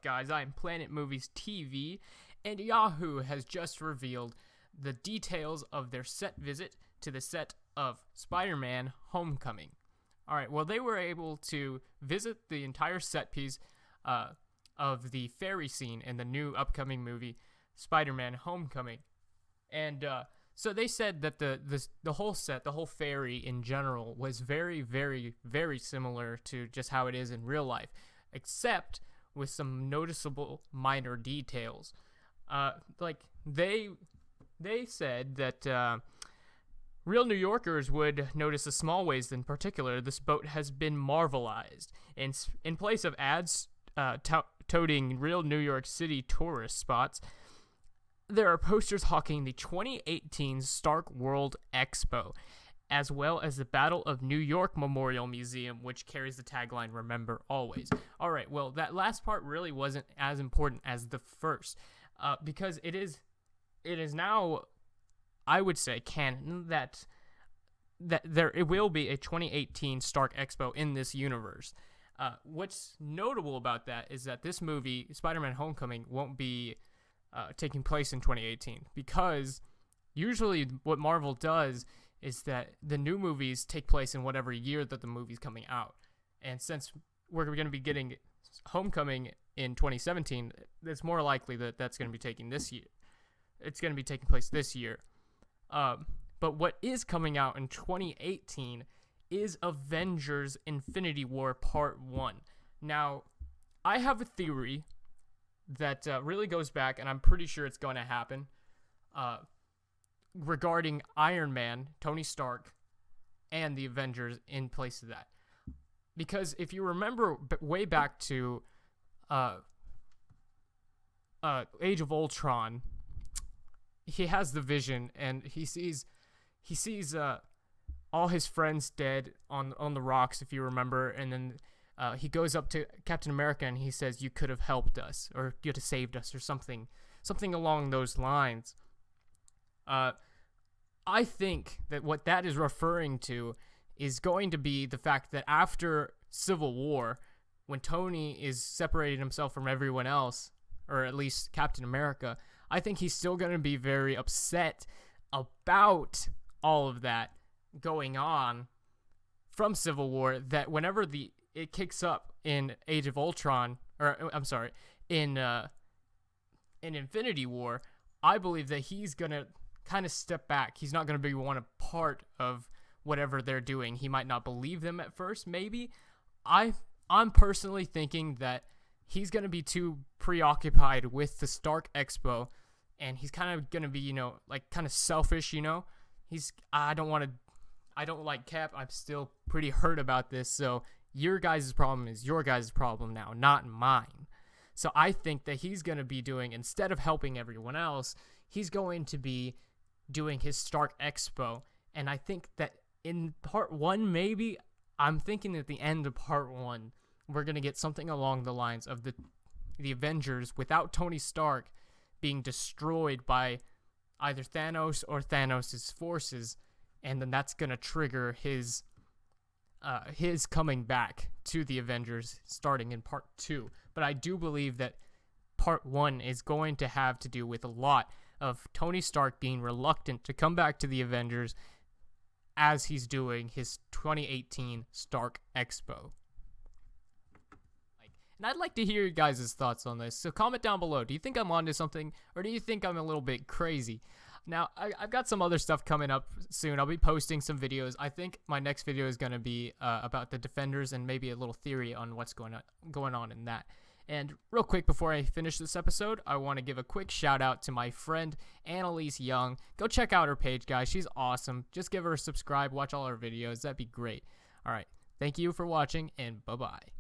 Guys, I'm Planet Movies TV, and Yahoo has just revealed the details of their set visit to the set of Spider-Man Homecoming. Alright, well, they were able to visit the entire set piece of the ferry scene in the new upcoming movie, Spider-Man Homecoming. And so they said that the whole set, the whole ferry in general, was very, very, very similar to just how it is in real life, except with some noticeable minor details. Like they said that real New Yorkers would notice the small ways. In particular, this boat has been marvelized. In place of ads toting real New York City tourist spots, there are posters hawking the 2018 Stark World Expo, as well as the Battle of New York Memorial Museum, which carries the tagline, "Remember Always." Alright, well, that last part really wasn't as important as the first, because it is now, I would say, canon that it will be a 2018 Stark Expo in this universe. What's notable about that is that this movie, Spider-Man Homecoming, won't be taking place in 2018, because usually what Marvel does is that the new movies take place in whatever year that the movie's coming out. And since we're going to be getting Homecoming in 2017, it's more likely that that's going to be taking this year. It's going to be taking place this year. But what is coming out in 2018 is Avengers Infinity War Part 1. Now, I have a theory that really goes back, and I'm pretty sure it's going to happen, regarding Iron Man, Tony Stark, and the Avengers in place of that. Because if you remember way back to Age of Ultron, he has the vision, and he sees all his friends dead on the rocks, if you remember, and then he goes up to Captain America and he says, "You could have helped us," or "You could have saved us," or something along those lines. I think that what that is referring to is going to be the fact that after Civil War, when Tony is separating himself from everyone else, or at least Captain America, I think he's still going to be very upset about all of that going on from Civil War, that whenever it kicks up in Age of Ultron, or I'm sorry, in Infinity War, I believe that he's going to kind of step back. He's not going to be a part of whatever they're doing. He might not believe them at first, maybe. I'm personally thinking that he's going to be too preoccupied with the Stark Expo, and he's kind of going to be, kind of selfish, I don't like Cap. I'm still pretty hurt about this, so your guys' problem is your guys' problem now, not mine. So I think that he's going to be doing, instead of helping everyone else, he's going to be doing his Stark Expo. And I think that in part 1, maybe, I'm thinking at the end of part 1, we're going to get something along the lines of the Avengers without Tony Stark being destroyed by either Thanos or Thanos' forces, and then that's going to trigger his coming back to the Avengers starting in part 2. But I do believe that part 1 is going to have to do with a lot of Tony Stark being reluctant to come back to the Avengers as he's doing his 2018 Stark Expo. And I'd like to hear your guys' thoughts on this, so comment down below. Do you think I'm onto something, or do you think I'm a little bit crazy? Now, I've got some other stuff coming up soon. I'll be posting some videos. I think my next video is going to be about the Defenders, and maybe a little theory on what's going on in that. And real quick, before I finish this episode, I want to give a quick shout out to my friend Annalise Young. Go check out her page, guys. She's awesome. Just give her a subscribe, watch all her videos. That'd be great. All right. Thank you for watching, and bye-bye.